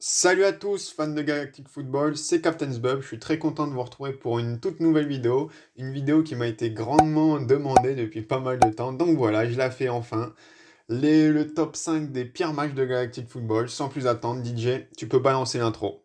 Salut à tous, fans de Galactic Football, c'est Captain's Bub, je suis très content de vous retrouver pour une toute nouvelle vidéo, une vidéo qui m'a été grandement demandée depuis pas mal de temps, donc voilà, je la fais enfin, le top 5 des pires matchs de Galactic Football, sans plus attendre, DJ, tu peux balancer l'intro.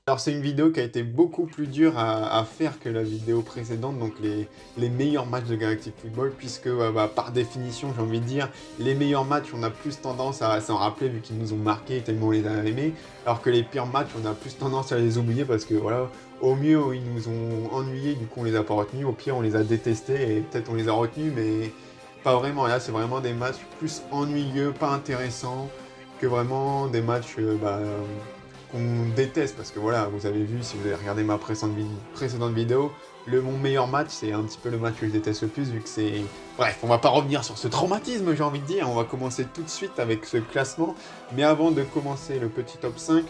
Alors c'est une vidéo qui a été beaucoup plus dure à faire que la vidéo précédente, donc les meilleurs matchs de Galactic Football, puisque par définition, j'ai envie de dire, les meilleurs matchs, on a plus tendance à s'en rappeler vu qu'ils nous ont marqués tellement on les a aimés, alors que les pires matchs, on a plus tendance à les oublier parce que voilà, au mieux ils nous ont ennuyés, du coup on les a pas retenus, au pire on les a détestés et peut-être on les a retenus, mais pas vraiment. Et là c'est vraiment des matchs plus ennuyeux, pas intéressants, que vraiment des matchs qu'on déteste parce que voilà, vous avez vu si vous avez regardé ma précédente vidéo, mon meilleur match c'est un petit peu le match que je déteste le plus vu que c'est... Bref, on va pas revenir sur ce traumatisme j'ai envie de dire, on va commencer tout de suite avec ce classement, mais avant de commencer le petit top 5,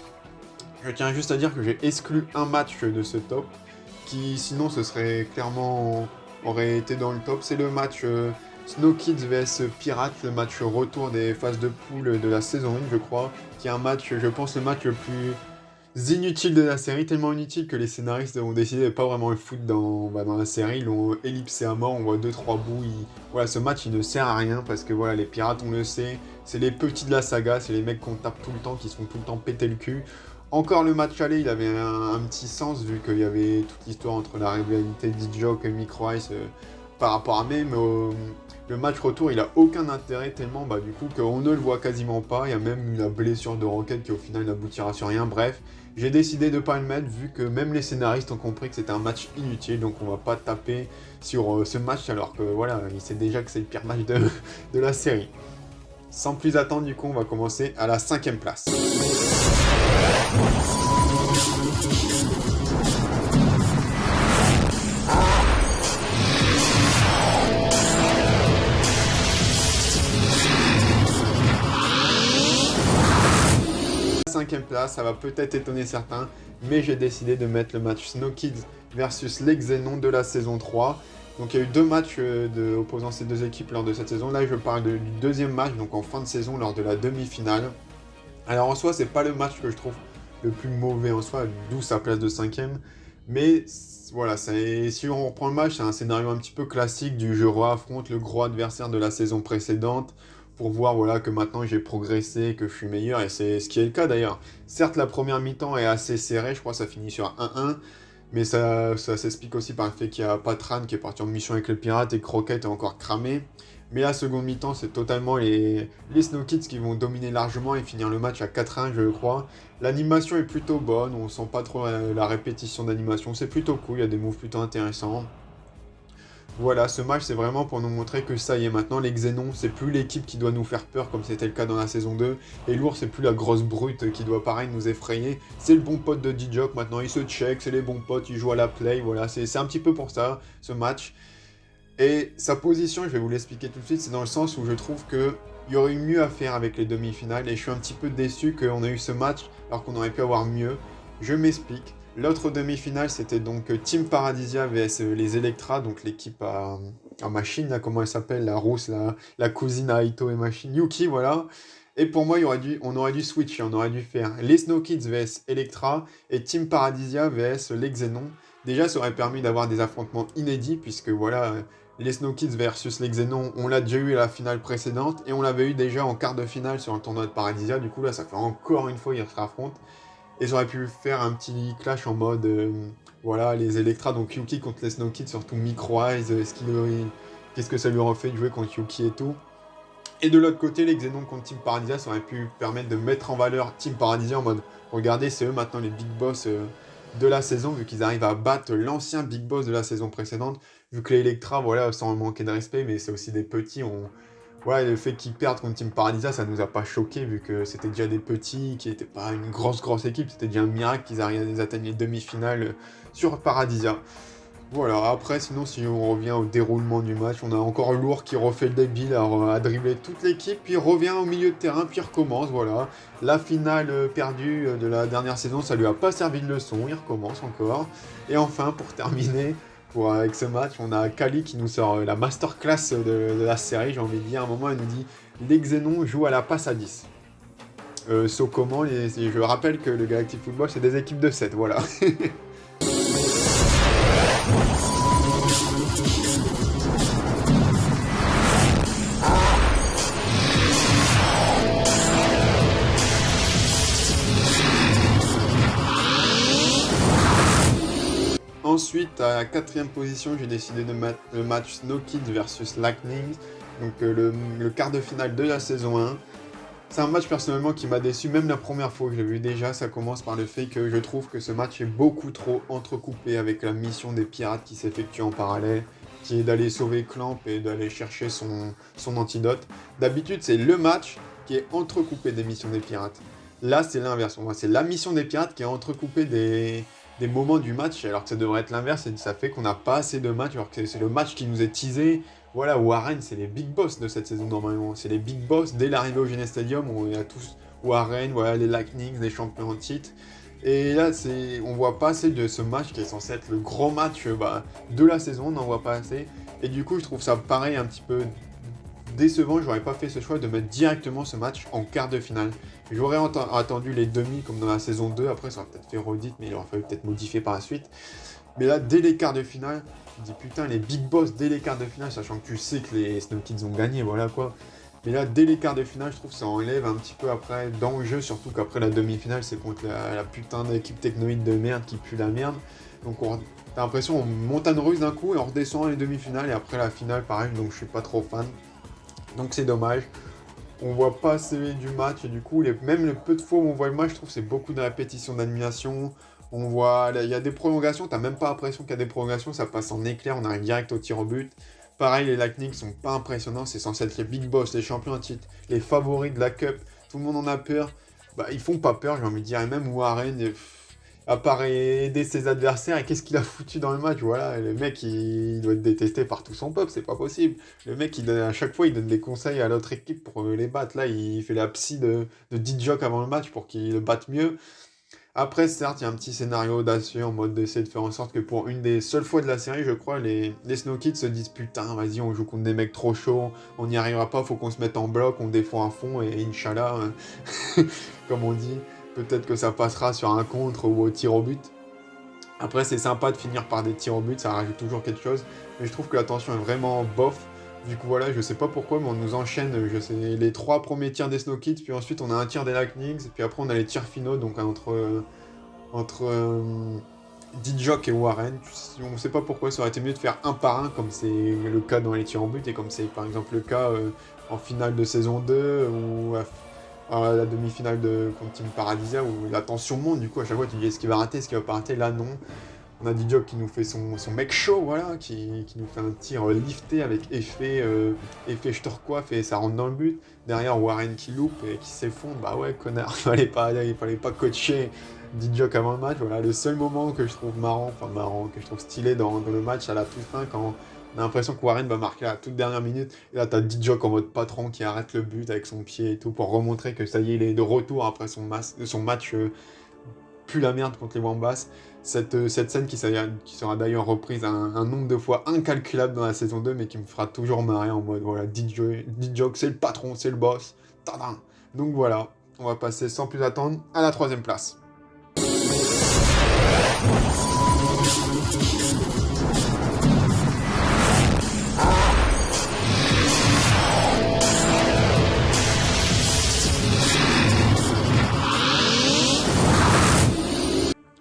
je tiens juste à dire que j'ai exclu un match de ce top, qui sinon ce serait clairement aurait été dans le top, c'est le match Snow Kids vs Pirates, le match retour des phases de poule de la saison 1 je crois, qui est un match, je pense le match le plus inutile de la série, tellement inutile que les scénaristes ont décidé de pas vraiment le foutre dans la série, ils l'ont ellipsé à mort, on voit deux trois bouts, voilà, ce match il ne sert à rien parce que voilà, les pirates on le sait, c'est les petits de la saga, c'est les mecs qu'on tape tout le temps, qui se font tout le temps péter le cul. Encore le match aller, il avait un petit sens vu qu'il y avait toute l'histoire entre la rivalité d'Idjok et Micro Ice par rapport à même le match retour, il a aucun intérêt tellement du coup qu'on ne le voit quasiment pas. Il y a même la blessure de Rocket qui au final n'aboutira sur rien. Bref, j'ai décidé de ne pas le mettre vu que même les scénaristes ont compris que c'était un match inutile. Donc on va pas taper sur ce match alors que voilà, il sait déjà que c'est le pire match de la série. Sans plus attendre, du coup, on va commencer à la 5ème place. Cinquième place, ça va peut-être étonner certains, mais j'ai décidé de mettre le match Snow Kids versus les Xénons de la saison 3. Donc il y a eu deux matchs opposant ces deux équipes lors de cette saison. Là je parle du deuxième match, donc en fin de saison lors de la demi-finale. Alors en soi c'est pas le match que je trouve le plus mauvais en soi, d'où sa place de cinquième. Mais voilà, si on reprend le match, c'est un scénario un petit peu classique du je affronte le gros adversaire de la saison précédente pour voir voilà, que maintenant j'ai progressé, que je suis meilleur, et c'est ce qui est le cas d'ailleurs. Certes, la première mi-temps est assez serrée, je crois que ça finit sur 1-1, mais ça s'explique aussi par le fait qu'il y a Patran qui est parti en mission avec le pirate et Croquette est encore cramé. Mais la seconde mi-temps, c'est totalement les Snow Kids qui vont dominer largement et finir le match à 4-1, je crois. L'animation est plutôt bonne, on sent pas trop la répétition d'animation, c'est plutôt cool, il y a des moves plutôt intéressants. Voilà, ce match c'est vraiment pour nous montrer que ça y est, maintenant les Xénons, c'est plus l'équipe qui doit nous faire peur comme c'était le cas dans la saison 2, et l'ours c'est plus la grosse brute qui doit pareil nous effrayer, c'est le bon pote de Dijok, maintenant il se check, c'est les bons potes, ils jouent à la play, voilà, c'est un petit peu pour ça, ce match. Et sa position, je vais vous l'expliquer tout de suite, c'est dans le sens où je trouve qu'il y aurait eu mieux à faire avec les demi-finales, et je suis un petit peu déçu qu'on ait eu ce match alors qu'on aurait pu avoir mieux. Je m'explique. L'autre demi-finale, c'était donc Team Paradisia vs les Electra, donc l'équipe à Machine, là, comment elle s'appelle, la rousse, la cousine à Aito et Machine, Yuki, voilà. Et pour moi, on aurait dû switcher, on aurait dû faire les Snow Kids vs Electra et Team Paradisia vs les Xénons. Déjà, ça aurait permis d'avoir des affrontements inédits, puisque voilà, les Snow Kids versus les Xénons, on l'a déjà eu à la finale précédente, et on l'avait eu déjà en quart de finale sur le tournoi de Paradisia, du coup là, ça fait encore une fois, ils se affrontent. Et j'aurais pu faire un petit clash en mode, voilà, les Electra, donc Yuki contre les Snow Kids, surtout Micro Eyes, qu'est-ce que ça lui aurait fait de jouer contre Yuki et tout. Et de l'autre côté, les Xénons contre Team Paradisia, ça aurait pu permettre de mettre en valeur Team Paradisia en mode, regardez, c'est eux maintenant les big boss de la saison, vu qu'ils arrivent à battre l'ancien big boss de la saison précédente, vu que les Electra, voilà, sans manquer de respect, mais c'est aussi des petits, ouais, le fait qu'ils perdent contre Team Paradisa, ça nous a pas choqué vu que c'était déjà des petits, qui n'étaient pas une grosse équipe, c'était déjà un miracle qu'ils atteignent les demi-finales sur Paradisa. Voilà, après, sinon, si on revient au déroulement du match, on a encore Lourd qui refait le débile à dribbler toute l'équipe, puis revient au milieu de terrain, puis recommence, voilà. La finale perdue de la dernière saison, ça lui a pas servi de leçon, il recommence encore. Et enfin, pour terminer, avec ce match. On a Kali qui nous sort la masterclass de la série, j'ai envie de dire. À un moment, elle nous dit « Les Xénons jouent à la passe à 10 ». Sauf comment, je rappelle que le Galactic Football, c'est des équipes de 7, voilà. Ensuite, à la 4e position, j'ai décidé de mettre le match Snow Kids versus Lightning, donc le quart de finale de la saison 1. C'est un match personnellement qui m'a déçu, même la première fois que je l'ai vu déjà, ça commence par le fait que je trouve que ce match est beaucoup trop entrecoupé avec la mission des pirates qui s'effectue en parallèle, qui est d'aller sauver Clamp et d'aller chercher son antidote. D'habitude, c'est le match qui est entrecoupé des missions des pirates. Là, c'est l'inverse. C'est la mission des pirates qui est entrecoupée des moments du match, alors que ça devrait être l'inverse, et ça fait qu'on n'a pas assez de matchs, alors que c'est le match qui nous est teasé. Voilà, Warren, c'est les big boss de cette saison normalement. C'est les big boss dès l'arrivée au Genet Stadium, où il y a tous Warren, voilà, les Lightnings, les champions en titre. Et là, on voit pas assez de ce match qui est censé être le grand match de la saison, on n'en voit pas assez. Et du coup, je trouve ça pareil un petit peu décevant, j'aurais pas fait ce choix de mettre directement ce match en quart de finale. J'aurais attendu les demi comme dans la saison 2, après ça aurait peut-être fait redite, mais il aurait fallu peut-être modifier par la suite. Mais là, dès les quarts de finale, je me dis putain, les big boss dès les quarts de finale, sachant que tu sais que les Snow Kids ont gagné, voilà quoi. Mais là, dès les quarts de finale, je trouve que ça enlève un petit peu après dans le jeu, surtout qu'après la demi-finale, c'est contre la putain d'équipe technoïde de merde qui pue la merde. Donc t'as l'impression on montagne russe d'un coup et on redescend à les demi-finales et après la finale, pareil, donc je suis pas trop fan. Donc c'est dommage. On voit pas assez du match et du coup, même le peu de fois où on voit le match, je trouve que c'est beaucoup de répétitions d'animation. On voit, il y a des prolongations, t'as même pas l'impression qu'il y a des prolongations, ça passe en éclair, on arrive direct au tir au but. Pareil, les Lightning sont pas impressionnants, c'est censé être les big boss, les champions en titre, les favoris de la Cup, tout le monde en a peur. Bah, ils font pas peur, j'ai envie de dire, et même Warren, à part aider ses adversaires, et qu'est-ce qu'il a foutu dans le match? Voilà, le mec, il doit être détesté par tout son peuple, c'est pas possible. Le mec, à chaque fois, il donne des conseils à l'autre équipe pour les battre. Là, il fait la psy de Dijok avant le match pour qu'il le batte mieux. Après, certes, il y a un petit scénario audacieux en mode d'essayer de faire en sorte que pour une des seules fois de la série, je crois, les Snow Kids se disent putain, vas-y, on joue contre des mecs trop chauds, on n'y arrivera pas, faut qu'on se mette en bloc, on défend à fond et Inch'Allah, comme on dit, peut-être que ça passera sur un contre ou au tir au but. Après, c'est sympa de finir par des tirs au but, ça rajoute toujours quelque chose, mais je trouve que la tension est vraiment bof. Du coup, voilà, je sais pas pourquoi, mais on nous enchaîne, je sais, les 3 premiers tirs des Snow Kids, puis ensuite on a un tir des Lightnings, et puis après on a les tirs finaux, donc entre Dijok et Warren. On sait pas pourquoi, ça aurait été mieux de faire un par un, comme c'est le cas dans les tirs en but, et comme c'est par exemple le cas en finale de saison 2, ou à la demi-finale contre Team Paradisia, où la tension monte, du coup à chaque fois tu dis est-ce qu'il va rater, est-ce qu'il va pas rater, là non. On a Dijok qui nous fait son mec chaud, voilà, qui nous fait un tir lifté avec effet Storkoff et ça rentre dans le but. Derrière, Warren qui loupe et qui s'effondre. Bah ouais, connard, il fallait pas coacher Dijok avant le match. Voilà, le seul moment que je trouve marrant, que je trouve stylé dans le match à la toute fin, quand on a l'impression que Warren va marquer à la toute dernière minute. Et là, t'as Dijok en mode patron qui arrête le but avec son pied et tout pour remontrer que ça y est, il est de retour après son match pue la merde contre les Wombats. Cette scène qui sera d'ailleurs reprise un nombre de fois incalculable dans la saison 2, mais qui me fera toujours marrer en mode, voilà, Dijok, c'est le patron, c'est le boss. Tadam. Donc voilà, on va passer sans plus attendre à la 3e place.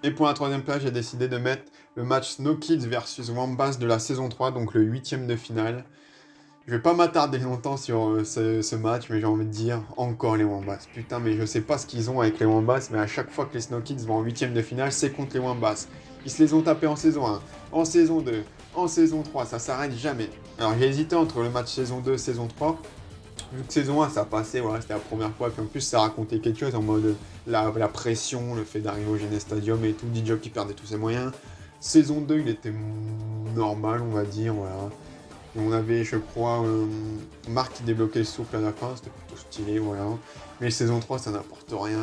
Et pour la 3e place, j'ai décidé de mettre le match Snow Kids versus Wombats de la saison 3, donc le 8e de finale. Je vais pas m'attarder longtemps sur ce match, mais j'ai envie de dire encore les Wombats. Putain, mais je sais pas ce qu'ils ont avec les Wombats, mais à chaque fois que les Snow Kids vont en 8e de finale, c'est contre les Wombats. Ils se les ont tapés en saison 1, en saison 2, en saison 3, ça s'arrête jamais. Alors j'ai hésité entre le match saison 2 et saison 3. Vu que saison 1 ça passait, voilà, c'était la première fois, puis en plus ça racontait quelque chose en mode la pression, le fait d'arriver au Genet Stadium et tout, Dijok qui perdait tous ses moyens. Saison 2 il était normal on va dire, voilà. Et on avait je crois Marc qui débloquait le souffle à la fin, c'était plutôt stylé, voilà. Mais saison 3 ça n'apporte rien.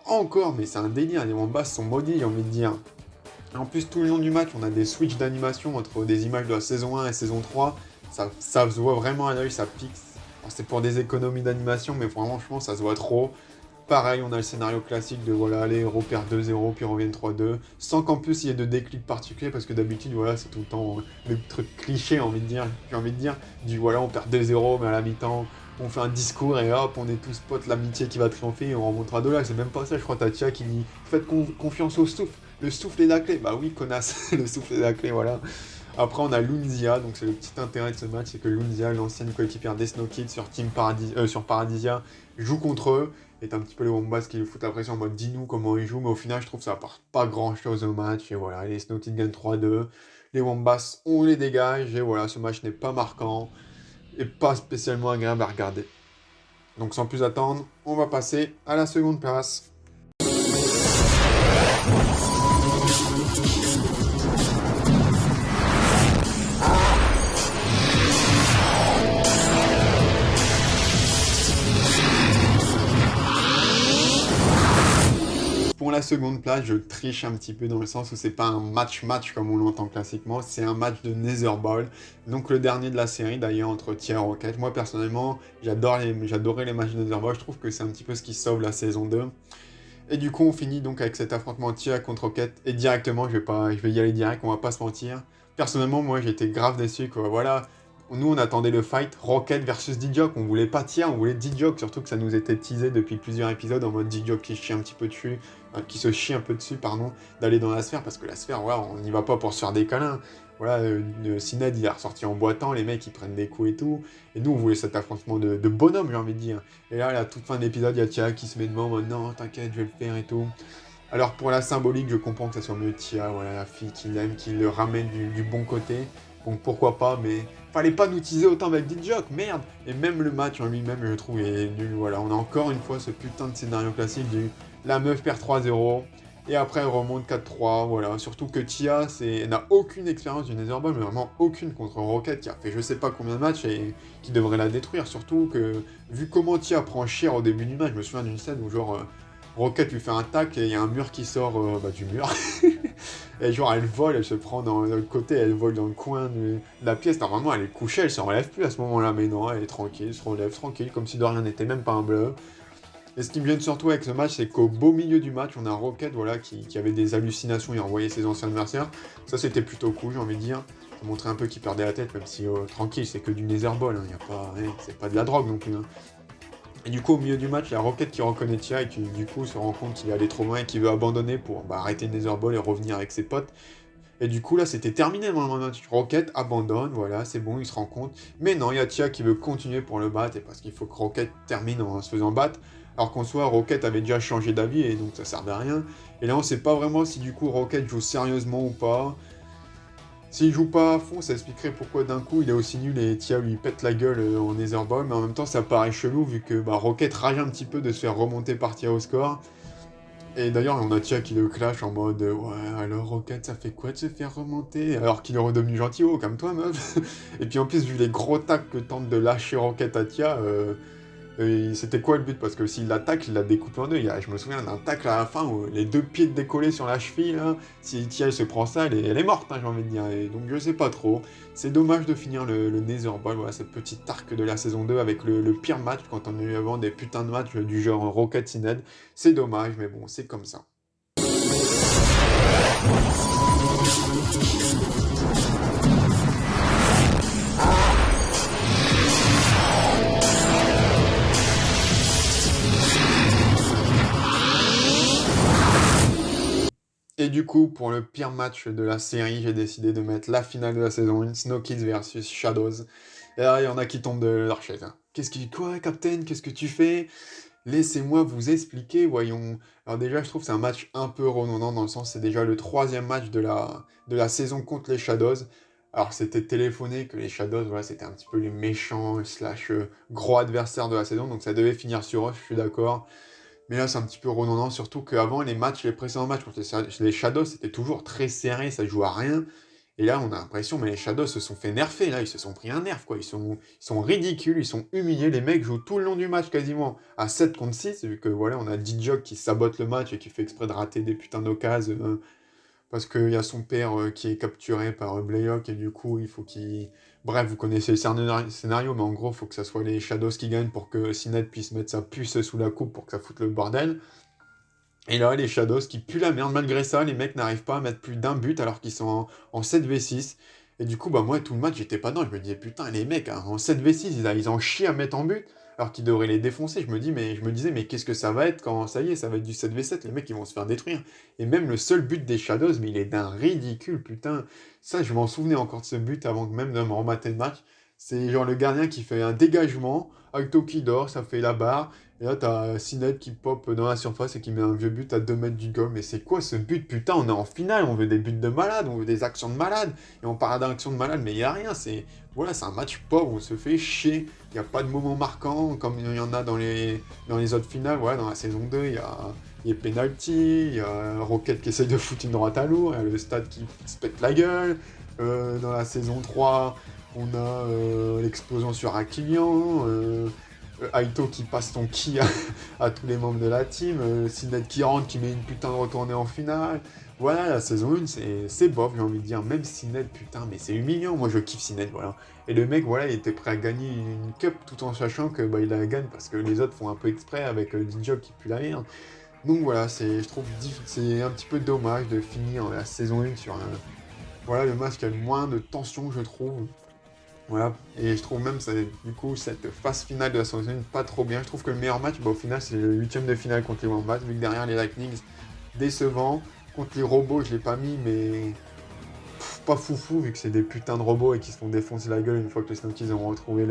Encore, mais c'est un délire, les Wombats sont maudits j'ai envie de dire. Et en plus, tout le long du match, on a des switches d'animation entre des images de la saison 1 et saison 3. Ça se voit vraiment à l'œil, ça pique. Alors, c'est pour des économies d'animation, mais franchement, ça se voit trop. Pareil, on a le scénario classique de voilà, les héros perdent 2-0, puis reviennent 3-2, sans qu'en plus il y ait de déclic particulier, parce que d'habitude, voilà, c'est tout le temps le truc cliché, j'ai envie de dire, du voilà, on perd 2-0, mais à la mi-temps, on fait un discours et hop, on est tous potes, l'amitié qui va triompher, et on remontera de là. C'est même pas ça, je crois, Tatia qui dit faites confiance au souffle, le souffle est la clé. Bah oui, connasse, le souffle est la clé, voilà. Après, on a Lunzia, donc c'est le petit intérêt de ce match, c'est que Lunzia, l'ancienne coéquipière des Snow Kids sur Paradisia, joue contre eux, est un petit peu les Wombats qui lui foutent la pression en mode dis-nous comment ils jouent, mais au final, je trouve que ça apporte pas grand chose au match, et voilà, les Snow Kids gagnent 3-2, les Wombats, on les dégage, et voilà, ce match n'est pas marquant, et pas spécialement agréable à regarder. Donc sans plus attendre, on va passer à la seconde place. Pour la seconde place, je triche un petit peu dans le sens où c'est pas un match-match comme on l'entend classiquement, c'est un match de Netherball. Donc le dernier de la série d'ailleurs entre Tia et Rocket. Moi personnellement, j'adorais les matchs de Netherball, je trouve que c'est un petit peu ce qui sauve la saison 2. Et du coup, on finit donc avec cet affrontement Tia contre Rocket. Et directement, je vais y aller direct, on va pas se mentir. Personnellement, moi j'étais grave déçu quoi. Voilà, nous on attendait le fight Rocket versus D-Jock. On voulait pas Tia, on voulait D-Jock. Surtout que ça nous était teasé depuis plusieurs épisodes en mode D-Jock qui chie un petit peu dessus, qui se chie un peu dessus, pardon, d'aller dans la sphère. Parce que la sphère, voilà, on n'y va pas pour se faire des câlins. Voilà, Syned il est ressorti en boitant, les mecs ils prennent des coups et tout. Et nous on voulait cet affrontement de bonhomme, j'ai envie de dire. Et là, à la toute fin de l'épisode, il y a Tia qui se met devant en mode non, t'inquiète, je vais le faire et tout. Alors pour la symbolique, je comprends que ça soit mieux Tia, voilà, la fille qu'il aime, qui le ramène du bon côté. Donc pourquoi pas, mais fallait pas nous teaser autant avec D-Jock, merde. Et même le match en lui-même, je trouve, est nul. Voilà, on a encore une fois ce putain de scénario classique du la meuf perd 3-0. Et après, elle remonte 4-3, voilà. Surtout que Tia, elle n'a aucune expérience du Netherball, mais vraiment aucune contre Rocket, qui a fait je sais pas combien de matchs et qui devrait la détruire. Surtout que, vu comment Tia prend cher au début du match, je me souviens d'une scène où genre, Rocket lui fait un tac et il y a un mur qui sort du mur. Et genre, elle vole, elle se prend dans le côté, elle vole dans le coin de la pièce. Normalement, elle est couchée, elle se relève plus à ce moment-là, mais non, elle est tranquille, elle se relève tranquille, comme si de rien n'était, même pas un bleu. Et ce qui me vient surtout avec ce match, c'est qu'au beau milieu du match, on a Rocket voilà, qui avait des hallucinations et envoyait ses anciens adversaires. Ça, c'était plutôt cool, j'ai envie de dire. Ça montrait un peu qu'il perdait la tête, même si tranquille, c'est que du Netherball, hein, c'est pas de la drogue non plus. Hein. Et du coup, au milieu du match, il y a Rocket qui reconnaît Tia et qui, du coup, se rend compte qu'il est allé trop loin et qu'il veut abandonner pour arrêter le Netherball et revenir avec ses potes. Et du coup, là, c'était terminé dans le match. Rocket abandonne, voilà, c'est bon, il se rend compte. Mais non, il y a Tia qui veut continuer pour le battre, et parce qu'il faut que Rocket termine en se faisant battre. Alors qu'en soi, Rocket avait déjà changé d'avis, et donc ça servait à rien. Et là, on sait pas vraiment si du coup Rocket joue sérieusement ou pas. S'il joue pas à fond, ça expliquerait pourquoi d'un coup il est aussi nul et Tia lui pète la gueule en Netherball, mais en même temps ça paraît chelou vu que Rocket rage un petit peu de se faire remonter par Tia au score. Et d'ailleurs, on a Tia qui le clash en mode ouais, alors Rocket, ça fait quoi de se faire remonter? Alors qu'il est redevenu gentil, oh, calme-toi, meuf. Et puis en plus, vu les gros tacs que tente de lâcher Rocket à Tia, c'était quoi le but? Parce que s'il l'attaque, il la découpe en deux. Je me souviens d'un tacle à la fin où les deux pieds décollés sur la cheville, là. Si Tia elle se prend ça, elle est morte, hein, j'ai envie de dire. Et donc je sais pas trop. C'est dommage de finir le Netherball, voilà, cette petite arc de la saison 2 avec le pire match quand on a eu avant des putains de matchs du genre Rocket Syned. C'est dommage, mais bon, c'est comme ça. Et du coup, pour le pire match de la série, j'ai décidé de mettre la finale de la saison 1, Snow Kids versus Shadows. Et là, il y en a qui tombent de leur chaise. Hein. Quoi, Captain? Qu'est-ce que tu fais? Laissez-moi vous expliquer, voyons. Alors déjà, je trouve que c'est un match un peu redondant dans le sens, c'est déjà le troisième match de la saison contre les Shadows. Alors c'était téléphoné que les Shadows, voilà, c'était un petit peu les méchants slash gros adversaires de la saison, donc ça devait finir sur eux, je suis d'accord. Mais là, c'est un petit peu redondant, surtout qu'avant, les précédents matchs contre les Shadows, c'était toujours très serré, ça joue à rien. Et là, on a l'impression, mais les Shadows se sont fait nerfer, là, ils se sont pris un nerf, quoi. Ils sont ridicules, ils sont humiliés. Les mecs jouent tout le long du match, quasiment, à 7 contre 6, vu que, voilà, on a D-Jock qui sabote le match et qui fait exprès de rater des putains d'occasions parce qu'il y a son père qui est capturé par Blaylock et du coup il faut qu'il... Bref, vous connaissez le scénario, mais en gros, il faut que ça soit les Shadows qui gagnent pour que Sinet puisse mettre sa puce sous la coupe pour que ça foute le bordel. Et là, les Shadows qui puent la merde. Malgré ça, les mecs n'arrivent pas à mettre plus d'un but alors qu'ils sont en 7v6. Et du coup, bah moi, tout le match, j'étais pas dedans. Je me disais, putain, les mecs, hein, en 7v6, ils en chient à mettre en but alors qu'ils devraient les défoncer. Je me disais, mais qu'est-ce que ça va être quand ça y est, ça va être du 7v7. Les mecs, ils vont se faire détruire. Et même le seul but des Shadows, mais il est d'un ridicule, putain. Ça, je m'en souvenais encore de ce but avant même de me remater le match. C'est genre le gardien qui fait un dégagement, Acto qui dort, ça fait la barre. Et là, t'as Sinet qui pop dans la surface et qui met un vieux but à 2 mètres du goal. Mais c'est quoi ce but? Putain, on est en finale, on veut des buts de malade, on veut des actions de malade. Et on parle d'actions de malade, mais il n'y a rien. Voilà, c'est un match pauvre, on se fait chier. Il n'y a pas de moment marquant comme il y en a dans les autres finales. Voilà, dans la saison 2, il y a penalty, il y a Rocket qui essaye de foutre une droite à l'eau, il y a le stade qui se pète la gueule. Dans la saison 3, on a l'explosion sur Aquilian. Aito qui passe son ki à tous les membres de la team, Sinet qui rentre, qui met une putain de retournée en finale. Voilà, la saison 1, c'est bof, j'ai envie de dire. Même Sinet, putain, mais c'est humiliant. Moi, je kiffe Sinet, voilà. Et le mec, voilà, il était prêt à gagner une cup tout en sachant que bah, il la gagne parce que les autres font un peu exprès avec D-Job qui pue la merde. Donc voilà, je trouve c'est un petit peu dommage de finir la saison 1 sur voilà, le match qui a le moins de tension, je trouve. Voilà, et je trouve même du coup cette phase finale de la saison 1 pas trop bien. Je trouve que le meilleur match, bah, au final, c'est le 8ème de finale contre les Wombats, vu que derrière les Lightnings, décevant. Contre les robots, je l'ai pas mis, mais pas foufou, vu que c'est des putains de robots et qui se font défoncer la gueule une fois que les Snokies ont retrouvé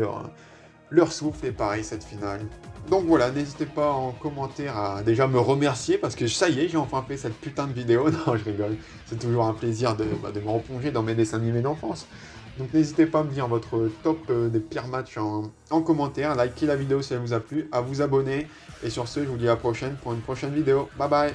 leur souffle. Et pareil, cette finale. Donc voilà, n'hésitez pas en commentaire à déjà me remercier, parce que ça y est, j'ai enfin fait cette putain de vidéo. Non, je rigole, c'est toujours un plaisir de me replonger dans mes dessins animés d'enfance. Donc n'hésitez pas à me dire votre top des pires matchs en commentaire, likez la vidéo si elle vous a plu, à vous abonner, et sur ce, je vous dis à la prochaine pour une prochaine vidéo. Bye bye.